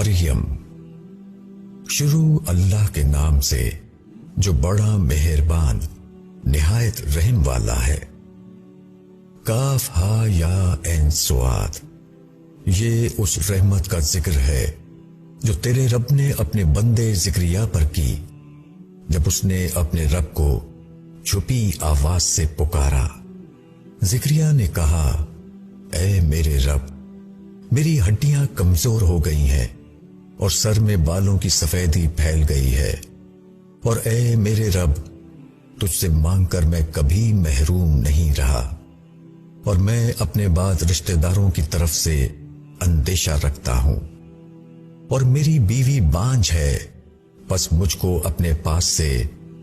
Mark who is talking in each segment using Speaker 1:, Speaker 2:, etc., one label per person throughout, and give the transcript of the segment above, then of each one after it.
Speaker 1: مریم۔ شروع اللہ کے نام سے جو بڑا مہربان نہایت رحم والا ہے۔ کاف ہا یا عین صاد، یہ اس رحمت کا ذکر ہے جو تیرے رب نے اپنے بندے زکریا پر کی جب اس نے اپنے رب کو چھپی آواز سے پکارا۔ زکریا نے کہا، اے میرے رب، میری ہڈیاں کمزور ہو گئی ہیں اور سر میں بالوں کی سفیدی پھیل گئی ہے، اور اے میرے رب، تجھ سے مانگ کر میں کبھی محروم نہیں رہا، اور میں اپنے بعد رشتہ داروں کی طرف سے اندیشہ رکھتا ہوں، اور میری بیوی بانجھ ہے، پس مجھ کو اپنے پاس سے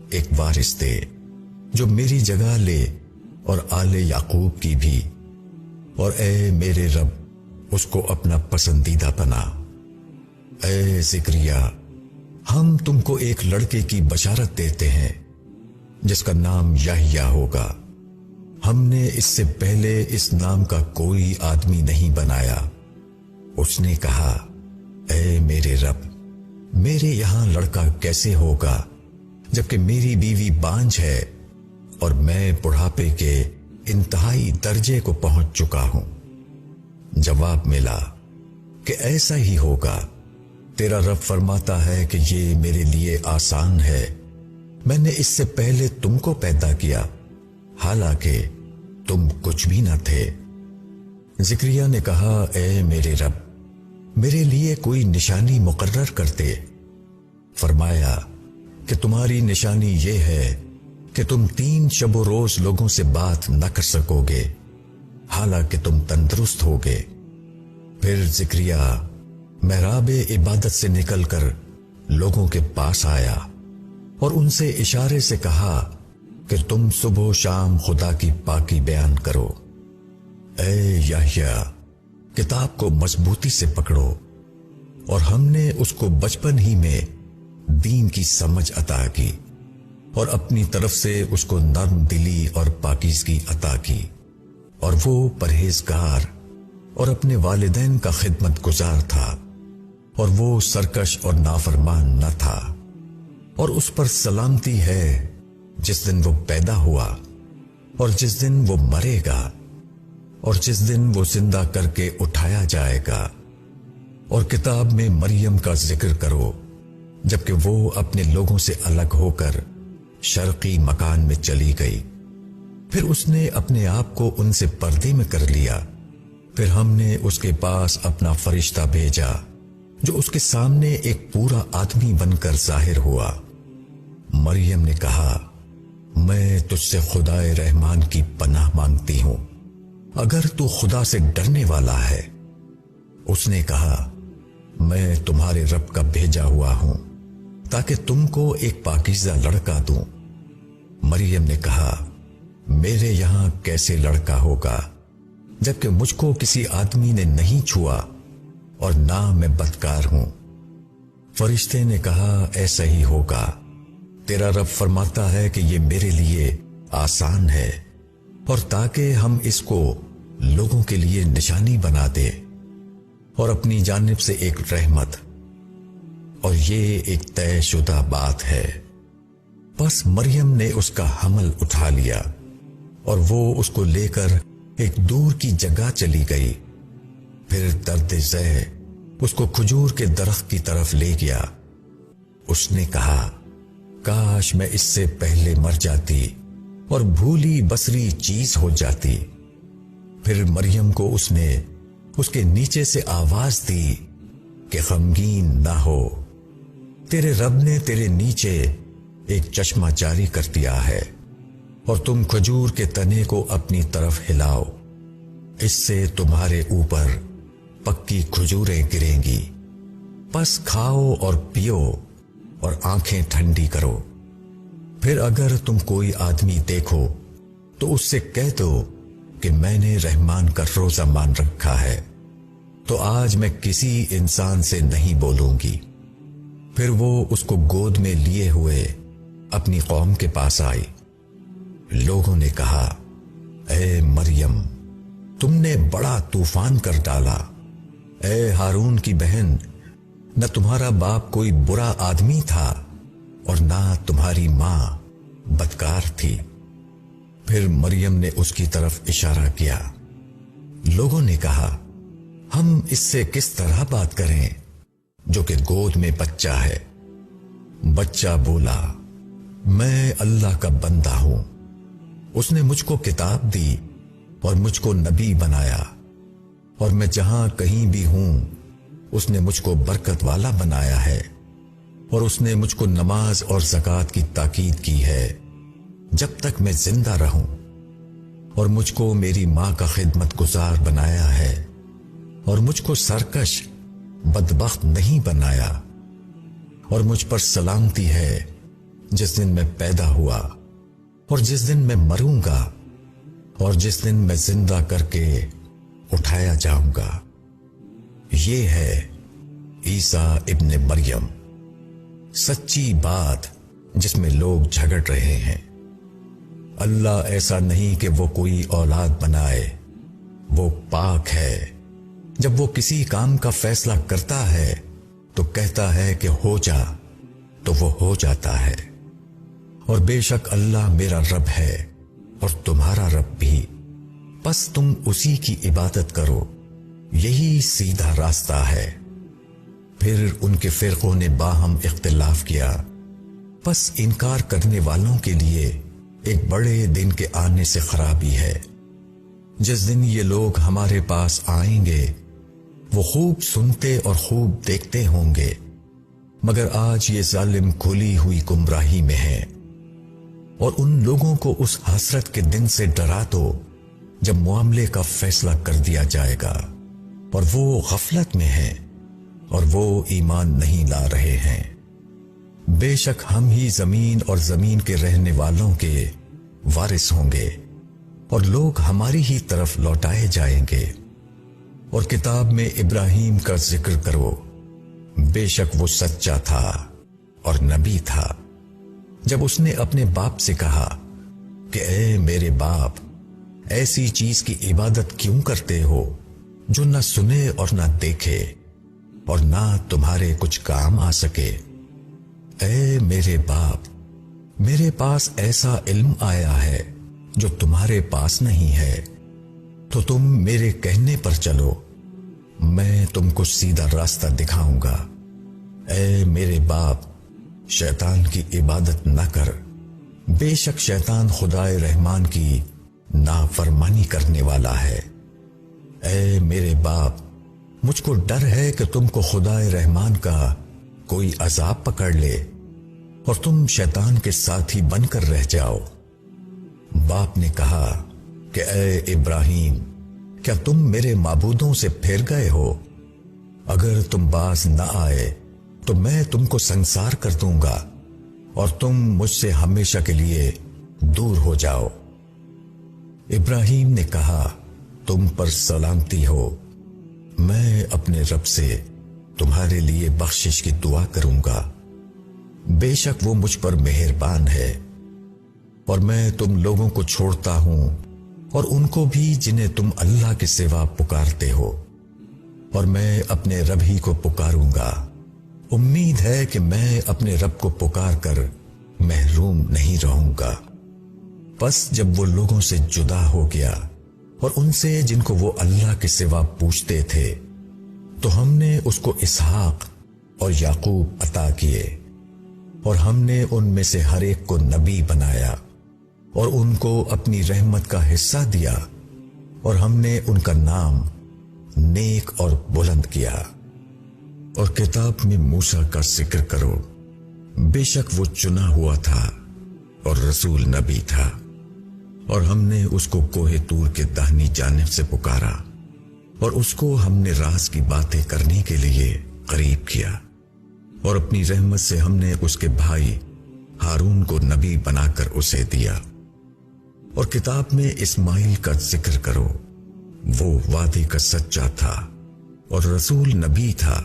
Speaker 1: ایک وارث دے جو میری جگہ لے اور آل یعقوب کی بھی، اور اے میرے رب اس کو اپنا پسندیدہ بنا۔ اے زکریا، ہم تم کو ایک لڑکے کی بشارت دیتے ہیں جس کا نام یحییٰ ہوگا۔ ہم نے اس سے پہلے اس نام کا کوئی آدمی نہیں بنایا۔ اس نے کہا، اے میرے رب، میرے یہاں لڑکا کیسے ہوگا جبکہ میری بیوی بانجھ ہے اور میں بڑھاپے کے انتہائی درجے کو پہنچ چکا ہوں؟ جواب ملا کہ ایسا ہی ہوگا، تیرا رب فرماتا ہے کہ یہ میرے لیے آسان ہے، میں نے اس سے پہلے تم کو پیدا کیا حالانکہ تم کچھ بھی نہ تھے۔ زکریا نے کہا، اے میرے رب، میرے لیے کوئی نشانی مقرر کرتے۔ فرمایا کہ تمہاری نشانی یہ ہے کہ تم 3 شب و روز لوگوں سے بات نہ کر سکو گے حالانکہ تم تندرست ہوگے۔ پھر زکریا محراب عبادت سے نکل کر لوگوں کے پاس آیا اور ان سے اشارے سے کہا کہ تم صبح و شام خدا کی پاکی بیان کرو۔ اے یحییٰ، کتاب کو مضبوطی سے پکڑو، اور ہم نے اس کو بچپن ہی میں دین کی سمجھ عطا کی اور اپنی طرف سے اس کو نرم دلی اور پاکیزگی عطا کی، اور وہ پرہیزگار اور اپنے والدین کا خدمت گزار تھا، اور وہ سرکش اور نافرمان نہ تھا، اور اس پر سلامتی ہے جس دن وہ پیدا ہوا اور جس دن وہ مرے گا اور جس دن وہ زندہ کر کے اٹھایا جائے گا۔ اور کتاب میں مریم کا ذکر کرو جبکہ وہ اپنے لوگوں سے الگ ہو کر شرقی مکان میں چلی گئی، پھر اس نے اپنے آپ کو ان سے پردے میں کر لیا، پھر ہم نے اس کے پاس اپنا فرشتہ بھیجا جو اس کے سامنے ایک پورا آدمی بن کر ظاہر ہوا۔ مریم نے کہا، میں تجھ سے خدائے رحمان کی پناہ مانگتی ہوں، اگر تو خدا سے ڈرنے والا ہے۔ اس نے کہا، میں تمہارے رب کا بھیجا ہوا ہوں تاکہ تم کو ایک پاکیزہ لڑکا دوں۔ مریم نے کہا، میرے یہاں کیسے لڑکا ہوگا جبکہ مجھ کو کسی آدمی نے نہیں چھوا اور نہ میں بدکار ہوں۔ فرشتے نے کہا، ایسا ہی ہوگا، تیرا رب فرماتا ہے کہ یہ میرے لیے آسان ہے، اور تاکہ ہم اس کو لوگوں کے لیے نشانی بنا دے اور اپنی جانب سے ایک رحمت، اور یہ ایک طے شدہ بات ہے۔ پس مریم نے اس کا حمل اٹھا لیا اور وہ اس کو لے کر ایک دور کی جگہ چلی گئی۔ پھر درد ذہ اس کو کھجور کے درخت کی طرف لے گیا۔ اس نے کہا، کاش میں اس سے پہلے مر جاتی اور بھولی بسری چیز ہو جاتی۔ پھر مریم کو اس نے اس کے نیچے سے آواز دی کہ غمگین نہ ہو، تیرے رب نے تیرے نیچے ایک چشمہ جاری کر دیا ہے، اور تم کھجور کے تنے کو اپنی طرف ہلاؤ، اس سے تمہارے اوپر پکی کھجوریں گریں گی، پس کھاؤ اور پیو اور آنکھیں ٹھنڈی کرو۔ پھر اگر تم کوئی آدمی دیکھو تو اس سے کہہ دو کہ میں نے رحمان کا روزہ مان رکھا ہے، تو آج میں کسی انسان سے نہیں بولوں گی۔ پھر وہ اس کو گود میں لیے ہوئے اپنی قوم کے پاس آئی۔ لوگوں نے کہا، اے مریم، تم نے بڑا طوفان کر ڈالا۔ اے ہارون کی بہن، نہ تمہارا باپ کوئی برا آدمی تھا اور نہ تمہاری ماں بدکار تھی۔ پھر مریم نے اس کی طرف اشارہ کیا۔ لوگوں نے کہا، ہم اس سے کس طرح بات کریں جو کہ گود میں بچہ ہے؟ بچہ بولا، میں اللہ کا بندہ ہوں، اس نے مجھ کو کتاب دی اور مجھ کو نبی بنایا، اور میں جہاں کہیں بھی ہوں اس نے مجھ کو برکت والا بنایا ہے، اور اس نے مجھ کو نماز اور زکوٰۃ کی تاکید کی ہے جب تک میں زندہ رہوں، اور مجھ کو میری ماں کا خدمت گزار بنایا ہے، اور مجھ کو سرکش بدبخت نہیں بنایا، اور مجھ پر سلامتی ہے جس دن میں پیدا ہوا اور جس دن میں مروں گا اور جس دن میں زندہ کر کے اٹھایا جاؤں گا۔ یہ ہے عیسیٰ ابن مریم، سچی بات جس میں لوگ جھگڑ رہے ہیں۔ اللہ ایسا نہیں کہ وہ کوئی اولاد بنائے، وہ پاک ہے۔ جب وہ کسی کام کا فیصلہ کرتا ہے تو کہتا ہے کہ ہو جا، تو وہ ہو جاتا ہے۔ اور بے شک اللہ میرا رب ہے اور تمہارا رب بھی، پس تم اسی کی عبادت کرو، یہی سیدھا راستہ ہے۔ پھر ان کے فرقوں نے باہم اختلاف کیا، پس انکار کرنے والوں کے لیے ایک بڑے دن کے آنے سے خرابی ہے۔ جس دن یہ لوگ ہمارے پاس آئیں گے وہ خوب سنتے اور خوب دیکھتے ہوں گے، مگر آج یہ ظالم کھلی ہوئی گمراہی میں ہے۔ اور ان لوگوں کو اس حسرت کے دن سے ڈرا دو جب معاملے کا فیصلہ کر دیا جائے گا، اور وہ غفلت میں ہیں اور وہ ایمان نہیں لا رہے ہیں۔ بے شک ہم ہی زمین اور زمین کے رہنے والوں کے وارث ہوں گے، اور لوگ ہماری ہی طرف لوٹائے جائیں گے۔ اور کتاب میں ابراہیم کا ذکر کرو، بے شک وہ سچا تھا اور نبی تھا۔ جب اس نے اپنے باپ سے کہا کہ اے میرے باپ، ایسی چیز کی عبادت کیوں کرتے ہو جو نہ سنے اور نہ دیکھے اور نہ تمہارے کچھ کام آ سکے؟ اے میرے باپ، میرے پاس ایسا علم آیا ہے جو تمہارے پاس نہیں ہے، تو تم میرے کہنے پر چلو، میں تم کو سیدھا راستہ دکھاؤں گا۔ اے میرے باپ، شیطان کی عبادت نہ کر، بے شک شیطان خدائے رحمان کی نافرمانی کرنے والا ہے۔ اے میرے باپ، مجھ کو ڈر ہے کہ تم کو خدائے رحمان کا کوئی عذاب پکڑ لے اور تم شیطان کے ساتھی بن کر رہ جاؤ۔ باپ نے کہا کہ اے ابراہیم، کیا تم میرے معبودوں سے پھر گئے ہو؟ اگر تم باز نہ آئے تو میں تم کو سنسار کر دوں گا اور تم مجھ سے ہمیشہ کے لیے دور ہو جاؤ۔ ابراہیم نے کہا، تم پر سلامتی ہو، میں اپنے رب سے تمہارے لیے بخشش کی دعا کروں گا، بے شک وہ مجھ پر مہربان ہے۔ اور میں تم لوگوں کو چھوڑتا ہوں اور ان کو بھی جنہیں تم اللہ کے سوا پکارتے ہو، اور میں اپنے رب ہی کو پکاروں گا۔ امید ہے کہ میں اپنے رب کو پکار کر محروم نہیں رہوں گا۔ پس جب وہ لوگوں سے جدا ہو گیا اور ان سے جن کو وہ اللہ کے سوا پوچھتے تھے، تو ہم نے اس کو اسحاق اور یعقوب عطا کیے، اور ہم نے ان میں سے ہر ایک کو نبی بنایا اور ان کو اپنی رحمت کا حصہ دیا، اور ہم نے ان کا نام نیک اور بلند کیا۔ اور کتاب میں موسیٰ کا ذکر کرو، بے شک وہ چنا ہوا تھا اور رسول نبی تھا، اور ہم نے اس کو کوہ طور کے داہنی جانب سے پکارا، اور اس کو ہم نے راز کی باتیں کرنے کے لیے قریب کیا، اور اپنی رحمت سے ہم نے اس کے بھائی ہارون کو نبی بنا کر اسے دیا۔ اور کتاب میں اسماعیل کا ذکر کرو، وہ وعدے کا سچا تھا اور رسول نبی تھا،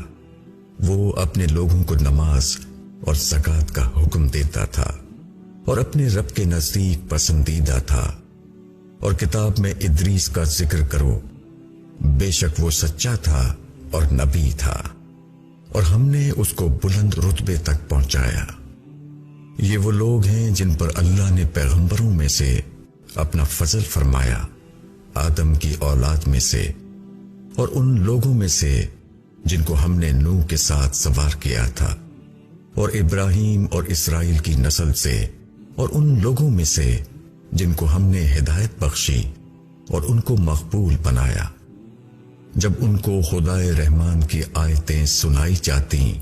Speaker 1: وہ اپنے لوگوں کو نماز اور زکوٰۃ کا حکم دیتا تھا اور اپنے رب کے نزدیک پسندیدہ تھا۔ اور کتاب میں ادریس کا ذکر کرو، بے شک وہ سچا تھا اور نبی تھا، اور ہم نے اس کو بلند رتبے تک پہنچایا۔ یہ وہ لوگ ہیں جن پر اللہ نے پیغمبروں میں سے اپنا فضل فرمایا، آدم کی اولاد میں سے، اور ان لوگوں میں سے جن کو ہم نے نوح کے ساتھ سوار کیا تھا، اور ابراہیم اور اسرائیل کی نسل سے، اور ان لوگوں میں سے جن کو ہم نے ہدایت بخشی اور ان کو مقبول بنایا۔ جب ان کو خدائے رحمان کی آیتیں سنائی جاتی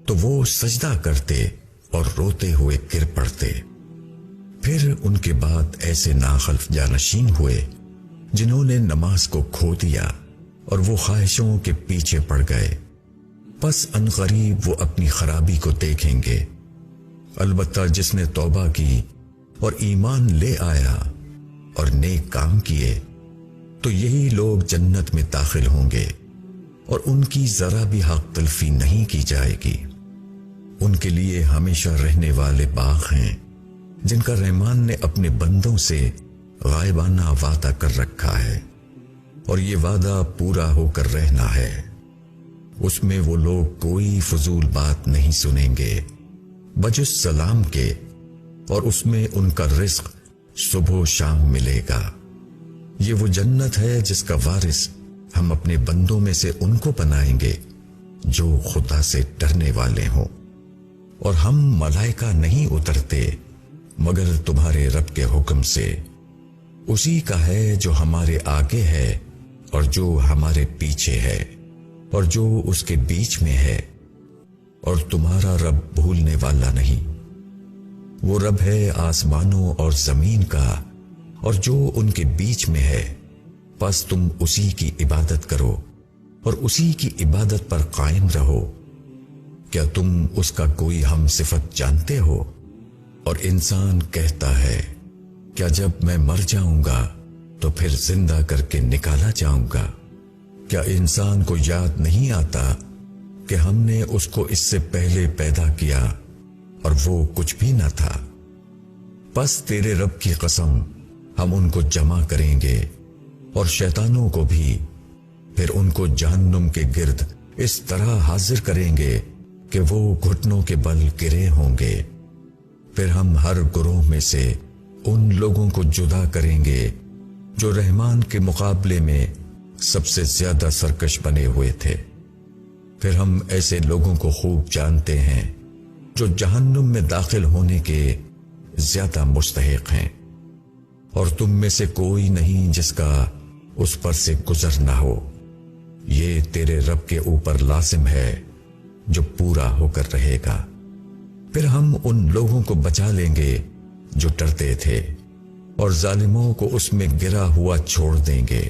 Speaker 1: تو وہ سجدہ کرتے اور روتے ہوئے گر پڑتے۔ پھر ان کے بعد ایسے ناخلف جانشین ہوئے جنہوں نے نماز کو کھو دیا اور وہ خواہشوں کے پیچھے پڑ گئے، پس عنقریب وہ اپنی خرابی کو دیکھیں گے۔ البتہ جس نے توبہ کی اور ایمان لے آیا اور نیک کام کیے تو یہی لوگ جنت میں داخل ہوں گے، اور ان کی ذرا بھی حق تلفی نہیں کی جائے گی۔ ان کے لیے ہمیشہ رہنے والے باغ ہیں جن کا رحمان نے اپنے بندوں سے غائبانہ وعدہ کر رکھا ہے، اور یہ وعدہ پورا ہو کر رہنا ہے۔ اس میں وہ لوگ کوئی فضول بات نہیں سنیں گے بجز سلام کے، اور اس میں ان کا رزق صبح و شام ملے گا۔ یہ وہ جنت ہے جس کا وارث ہم اپنے بندوں میں سے ان کو بنائیں گے جو خدا سے ڈرنے والے ہوں، اور ہم ملائکہ نہیں اترتے مگر تمہارے رب کے حکم سے۔ اسی کا ہے جو ہمارے آگے ہے اور جو ہمارے پیچھے ہے اور جو اس کے بیچ میں ہے، اور تمہارا رب بھولنے والا نہیں۔ وہ رب ہے آسمانوں اور زمین کا اور جو ان کے بیچ میں ہے، پس تم اسی کی عبادت کرو اور اسی کی عبادت پر قائم رہو۔ کیا تم اس کا کوئی ہم صفت جانتے ہو؟ اور انسان کہتا ہے کیا جب میں مر جاؤں گا تو پھر زندہ کر کے نکالا جاؤں گا؟ کیا انسان کو یاد نہیں آتا کہ ہم نے اس کو اس سے پہلے پیدا کیا اور وہ کچھ بھی نہ تھا؟ پس تیرے رب کی قسم ہم ان کو جمع کریں گے اور شیطانوں کو بھی، پھر ان کو جہنم کے گرد اس طرح حاضر کریں گے کہ وہ گھٹنوں کے بل گرے ہوں گے۔ پھر ہم ہر گروہ میں سے ان لوگوں کو جدا کریں گے جو رحمان کے مقابلے میں سب سے زیادہ سرکش بنے ہوئے تھے۔ پھر ہم ایسے لوگوں کو خوب جانتے ہیں جو جہنم میں داخل ہونے کے زیادہ مستحق ہیں، اور تم میں سے کوئی نہیں جس کا اس پر سے گزر نہ ہو۔ یہ تیرے رب کے اوپر لازم ہے جو پورا ہو کر رہے گا۔ پھر ہم ان لوگوں کو بچا لیں گے جو ڈرتے تھے، اور ظالموں کو اس میں گرا ہوا چھوڑ دیں گے۔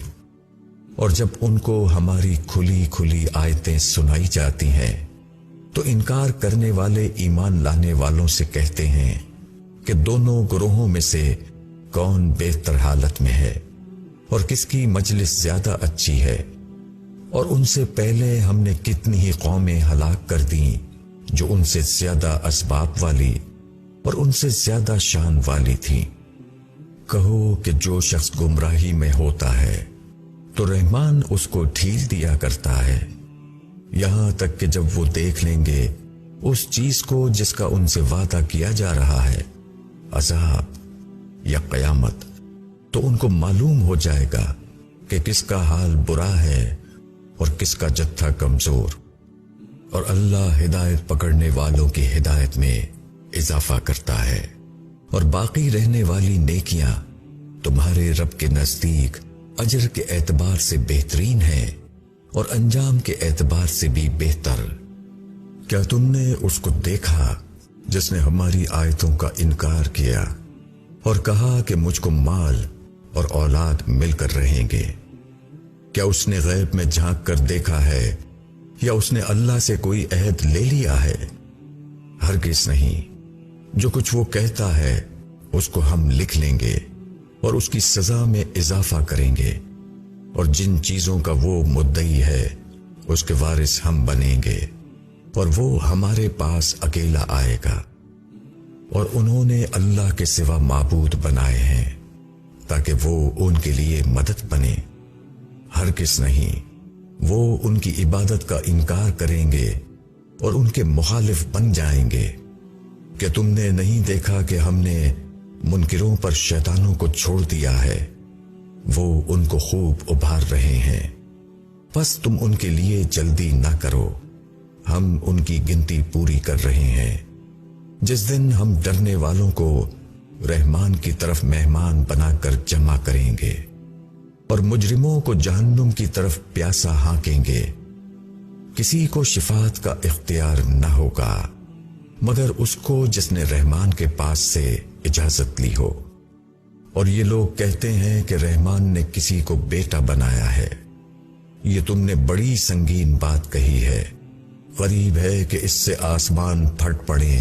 Speaker 1: اور جب ان کو ہماری کھلی کھلی آیتیں سنائی جاتی ہیں تو انکار کرنے والے ایمان لانے والوں سے کہتے ہیں کہ دونوں گروہوں میں سے کون بہتر حالت میں ہے اور کس کی مجلس زیادہ اچھی ہے۔ اور ان سے پہلے ہم نے کتنی ہی قومیں ہلاک کر دیں جو ان سے زیادہ اسباب والی اور ان سے زیادہ شان والی تھیں۔ کہو کہ جو شخص گمراہی میں ہوتا ہے تو رحمان اس کو ڈھیل دیا کرتا ہے، یہاں تک کہ جب وہ دیکھ لیں گے اس چیز کو جس کا ان سے وعدہ کیا جا رہا ہے، عذاب یا قیامت، تو ان کو معلوم ہو جائے گا کہ کس کا حال برا ہے اور کس کا جتھا کمزور۔ اور اللہ ہدایت پکڑنے والوں کی ہدایت میں اضافہ کرتا ہے، اور باقی رہنے والی نیکیاں تمہارے رب کے نزدیک اجر کے اعتبار سے بہترین ہیں اور انجام کے اعتبار سے بھی بہتر۔ کیا تم نے اس کو دیکھا جس نے ہماری آیتوں کا انکار کیا اور کہا کہ مجھ کو مال اور اولاد مل کر رہیں گے؟ کیا اس نے غیب میں جھانک کر دیکھا ہے یا اس نے اللہ سے کوئی عہد لے لیا ہے؟ ہرگز نہیں۔ جو کچھ وہ کہتا ہے اس کو ہم لکھ لیں گے اور اس کی سزا میں اضافہ کریں گے، اور جن چیزوں کا وہ مدعی ہے اس کے وارث ہم بنیں گے، اور وہ ہمارے پاس اکیلا آئے گا۔ اور انہوں نے اللہ کے سوا معبود بنائے ہیں تاکہ وہ ان کے لیے مدد بنے۔ ہرگز نہیں، وہ ان کی عبادت کا انکار کریں گے اور ان کے مخالف بن جائیں گے۔ کہ تم نے نہیں دیکھا کہ ہم نے منکروں پر شیطانوں کو چھوڑ دیا ہے، وہ ان کو خوب ابھار رہے ہیں، بس تم ان کے لیے جلدی نہ کرو، ہم ان کی گنتی پوری کر رہے ہیں۔ جس دن ہم ڈرنے والوں کو رحمان کی طرف مہمان بنا کر جمع کریں گے اور مجرموں کو جہنم کی طرف پیاسا ہانکیں گے، کسی کو شفاعت کا اختیار نہ ہوگا مگر اس کو جس نے رحمان کے پاس سے اجازت لی ہو۔ اور یہ لوگ کہتے ہیں کہ رحمان نے کسی کو بیٹا بنایا ہے، یہ تم نے بڑی سنگین بات کہی ہے۔ قریب ہے کہ اس سے آسمان پھٹ پڑے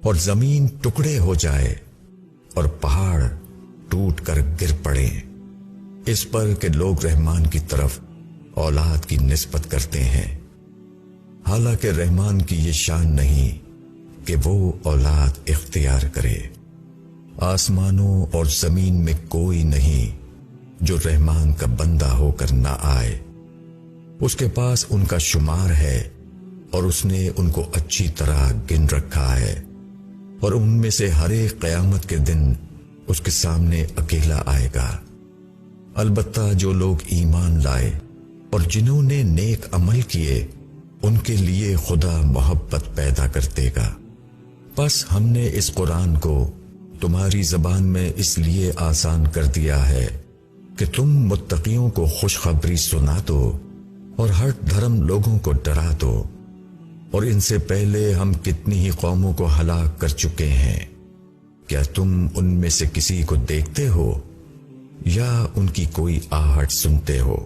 Speaker 1: اور زمین ٹکڑے ہو جائے اور پہاڑ ٹوٹ کر گر پڑے، اس پر کہ لوگ رحمان کی طرف اولاد کی نسبت کرتے ہیں، حالانکہ رحمان کی یہ شان نہیں کہ وہ اولاد اختیار کرے۔ آسمانوں اور زمین میں کوئی نہیں جو رحمان کا بندہ ہو کر نہ آئے، اس کے پاس ان کا شمار ہے اور اس نے ان کو اچھی طرح گن رکھا ہے، اور ان میں سے ہر ایک قیامت کے دن اس کے سامنے اکیلا آئے گا۔ البتہ جو لوگ ایمان لائے اور جنہوں نے نیک عمل کیے ان کے لیے خدا محبت پیدا کر دے گا۔ بس ہم نے اس قرآن کو تمہاری زبان میں اس لیے آسان کر دیا ہے کہ تم متقیوں کو خوشخبری سنا دو اور ہٹ دھرم لوگوں کو ڈرا دو، اور ان سے پہلے ہم کتنی ہی قوموں کو ہلاک کر چکے ہیں، کیا تم ان میں سے کسی کو دیکھتے ہو یا ان کی کوئی آہٹ سنتے ہو؟